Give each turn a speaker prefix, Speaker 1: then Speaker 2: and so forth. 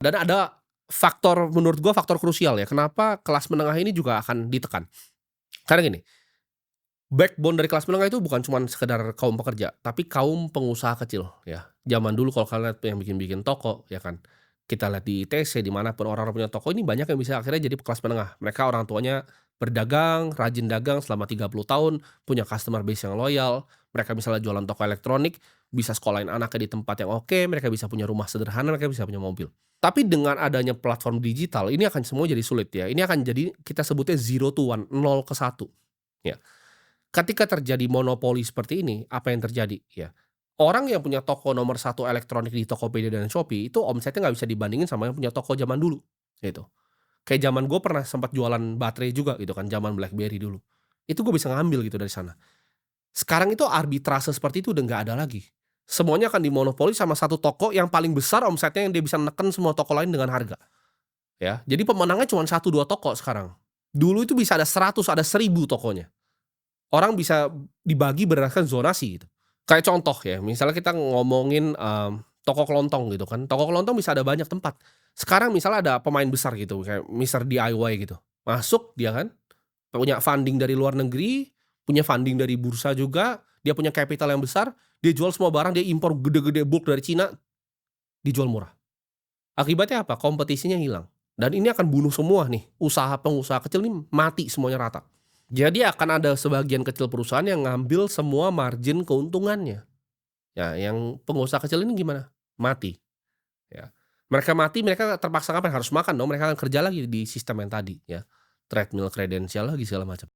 Speaker 1: Dan ada faktor menurut gua faktor krusial ya, kenapa kelas menengah ini juga akan ditekan. Karena gini, backbone dari kelas menengah itu bukan cuman sekedar kaum pekerja, tapi kaum pengusaha kecil ya. Zaman dulu kalau kalian lihat yang bikin-bikin toko ya kan, kita lihat di ITC, di mana pun orang-orang punya toko ini banyak yang bisa akhirnya jadi kelas menengah. Mereka orang tuanya berdagang, rajin dagang selama 30 tahun, punya customer base yang loyal, mereka misalnya jualan toko elektronik, bisa sekolahin anaknya di tempat yang oke, mereka bisa punya rumah sederhana, mereka bisa punya mobil. Tapi dengan adanya platform digital, ini akan semua jadi sulit ya, ini akan jadi kita sebutnya zero to one, nol ke satu ya. Ketika terjadi monopoli seperti ini, apa yang terjadi? Ya, orang yang punya toko nomor satu elektronik di Tokopedia dan Shopee itu omsetnya nggak bisa dibandingin sama yang punya toko zaman dulu, gitu. Kayak zaman gue pernah sempat jualan baterai juga gitu kan, zaman BlackBerry dulu. Itu gue bisa ngambil gitu dari sana. Sekarang itu arbitrase seperti itu udah nggak ada lagi. Semuanya akan dimonopoli sama satu toko yang paling besar omsetnya yang dia bisa neken semua toko lain dengan harga, ya. Jadi pemenangnya cuma satu 2 toko sekarang. Dulu itu bisa ada 100, ada 1.000 tokonya. Orang bisa dibagi berdasarkan zonasi gitu. Kayak contoh ya, misalnya kita ngomongin, toko kelontong gitu kan, toko kelontong bisa ada banyak tempat. Sekarang misalnya ada pemain besar gitu, kayak Mister DIY gitu, masuk dia kan, punya funding dari luar negeri, punya funding dari bursa juga, dia punya capital yang besar, dia jual semua barang, dia impor gede-gede bulk dari Cina, dijual murah. Akibatnya apa? Kompetisinya hilang, dan ini akan bunuh semua nih, usaha pengusaha kecil nih mati semuanya rata. Jadi akan ada sebagian kecil perusahaan yang ngambil semua margin keuntungannya. Ya, yang pengusaha kecil ini gimana? Mati, ya. Mereka mati, mereka terpaksa ngapain? Harus makan dong, mereka akan kerja lagi di sistem yang tadi ya, treadmill kredensial lagi segala macam.